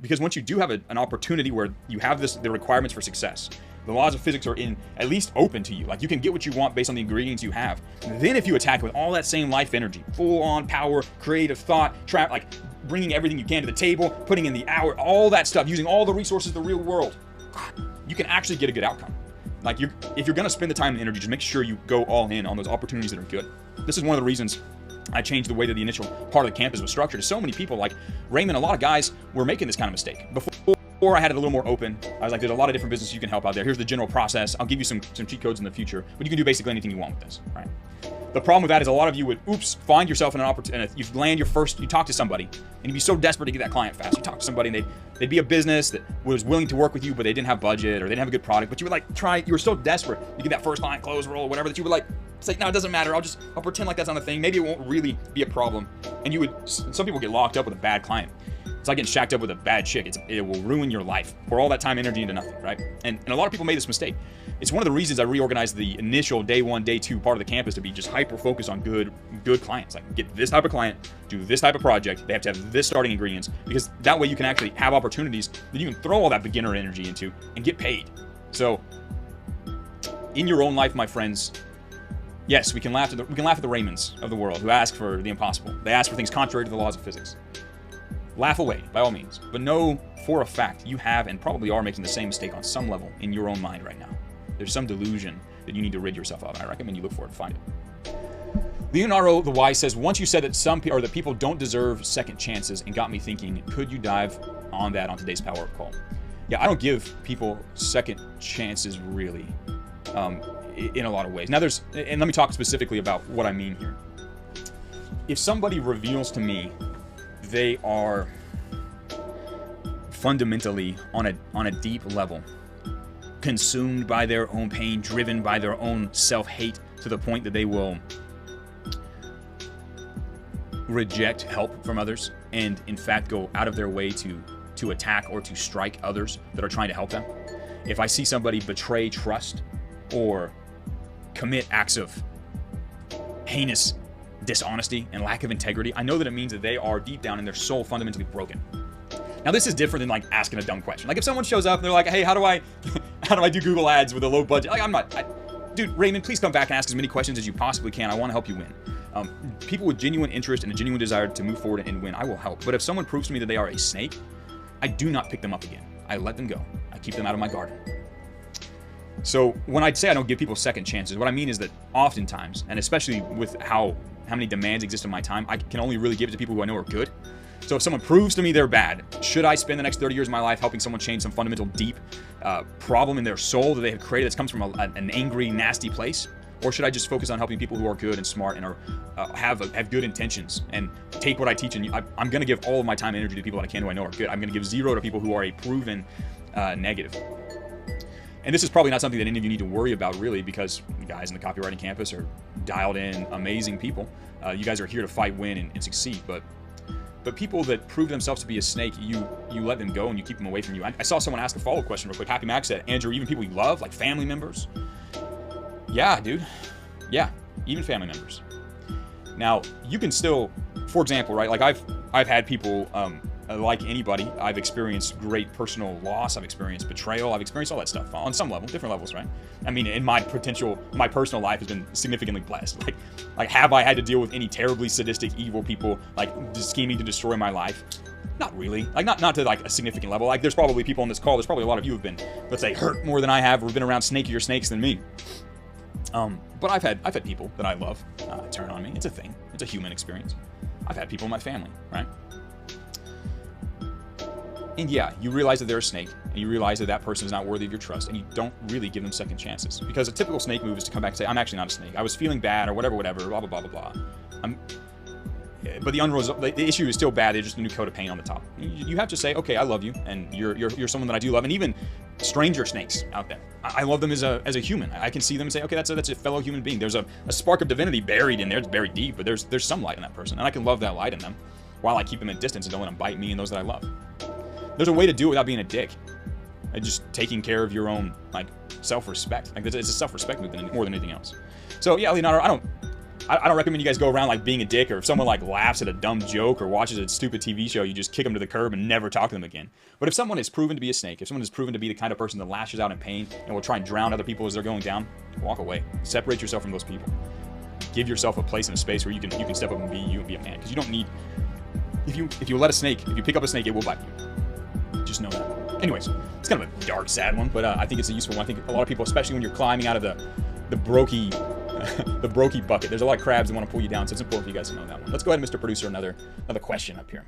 Because once you do have an opportunity where you have the requirements for success, the laws of physics are at least open to you. Like, you can get what you want based on the ingredients you have. Then if you attack with all that same life energy, full on power, creative thought, like bringing everything you can to the table, putting in the hour, all that stuff, using all the resources of the real world, you can actually get a good outcome. Like, if you're going to spend the time and energy, just make sure you go all in on those opportunities that are good. This is one of the reasons I changed the way that the initial part of the campus was structured. So many people, like Raymond, a lot of guys were making this kind of mistake. Before I had it a little more open, I was like, there's a lot of different businesses you can help out there. Here's the general process. I'll give you some cheat codes in the future, but you can do basically anything you want with this, right? The problem with that is a lot of you would, find yourself in an opportunity. You land your first, you talk to somebody, and you'd be so desperate to get that client fast. You talk to somebody, and they'd be a business that was willing to work with you, but they didn't have budget, or they didn't have a good product, but you would you were so desperate to get that first client close roll or whatever, that you would say, no, it doesn't matter. I'll pretend like that's not a thing. Maybe it won't really be a problem. And some people get locked up with a bad client. It's like getting shacked up with a bad chick. It will ruin your life. Pour all that time, energy into nothing, right? And a lot of people made this mistake. It's one of the reasons I reorganized the initial day 1, day 2 part of the campus to be just hyper-focused on good clients. Like, get this type of client, do this type of project. They have to have this starting ingredients, because that way you can actually have opportunities that you can throw all that beginner energy into and get paid. So, in your own life, my friends, yes, we can laugh at the Raymonds of the world who ask for the impossible. They ask for things contrary to the laws of physics. Laugh away, by all means. But know for a fact you have and probably are making the same mistake on some level in your own mind right now. There's some delusion that you need to rid yourself of, and I recommend you look for it and find it. Leonardo the Wise says, once you said that people don't deserve second chances, and got me thinking, could you dive on that on today's Power Up Call? Yeah, I don't give people second chances, really, in a lot of ways. Now, and let me talk specifically about what I mean here. If somebody reveals to me they are fundamentally on a deep level consumed by their own pain, driven by their own self-hate to the point that they will reject help from others and in fact go out of their way to attack or to strike others that are trying to help them. If I see somebody betray trust or commit acts of heinous dishonesty and lack of integrity, I know that it means that they are deep down in their soul fundamentally broken. Now, this is different than like asking a dumb question. Like, if someone shows up and they're like, hey, how do I do Google ads with a low budget? Like, dude, Raymond, please come back and ask as many questions as you possibly can. I want to help you win. People with genuine interest and a genuine desire to move forward and win, I will help. But if someone proves to me that they are a snake, I do not pick them up again. I let them go. I keep them out of my garden. So when I say I don't give people second chances, what I mean is that oftentimes, and especially with how many demands exist in my time, I can only really give it to people who I know are good. So if someone proves to me they're bad, should I spend the next 30 years of my life helping someone change some fundamental deep problem in their soul that they have created that comes from an angry, nasty place? Or should I just focus on helping people who are good and smart and are have good intentions and take what I teach? And I'm going to give all of my time and energy to people that I can who I know are good. I'm going to give zero to people who are a proven negative. And this is probably not something that any of you need to worry about, really, because the guys in the copywriting campus are dialed in, amazing people. You guys are here to fight, win, and succeed. But people that prove themselves to be a snake, you let them go and you keep them away from you. I saw someone ask a follow-up question real quick. Happy Max said, Andrew, even people you love, like family members? Yeah, dude. Yeah, even family members. Now, you can still, for example, right? Like I've had people, like anybody, I've experienced great personal loss. I've experienced betrayal. I've experienced all that stuff on some level, different levels, right? I mean, in my personal life has been significantly blessed. Like, have I had to deal with any terribly sadistic, evil people, like scheming to destroy my life? Not really. Like, not to like a significant level. Like, there's probably people on this call. There's probably a lot of you who've been, let's say, hurt more than I have, or been around snakier snakes than me. But I've had people that I love turn on me. It's a thing. It's a human experience. I've had people in my family, right? And yeah, you realize that they're a snake, and you realize that that person is not worthy of your trust, and you don't really give them second chances. Because a typical snake move is to come back and say, I'm actually not a snake. I was feeling bad, or whatever, blah, blah, blah, blah, blah. But the issue is still bad. There's just a new coat of paint on the top. You have to say, okay, I love you, and you're someone that I do love. And even stranger snakes out there, I love them as a human. I can see them and say, okay, that's a fellow human being. There's a spark of divinity buried in there. It's buried deep, but there's some light in that person, and I can love that light in them while I keep them at distance and don't let them bite me and those that I love. There's a way to do it without being a dick. And just taking care of your own, like, self-respect. Like, it's a self-respect movement more than anything else. So, yeah, Leonardo, I don't recommend you guys go around like being a dick, or if someone like laughs at a dumb joke or watches a stupid TV show, you just kick them to the curb and never talk to them again. But if someone is proven to be a snake, if someone is proven to be the kind of person that lashes out in pain and will try and drown other people as they're going down, walk away. Separate yourself from those people. Give yourself a place and a space where you can step up and be you and be a man. Because you don't need, if you let a snake, if you pick up a snake, it will bite you. Just know that. Anyways, it's kind of a dark, sad one, but I think it's a useful one. I think a lot of people, especially when you're climbing out of the brokey the brokey bucket, there's a lot of crabs that want to pull you down, so it's important for you guys to know that one. Let's go ahead, Mr. Producer, another question up here.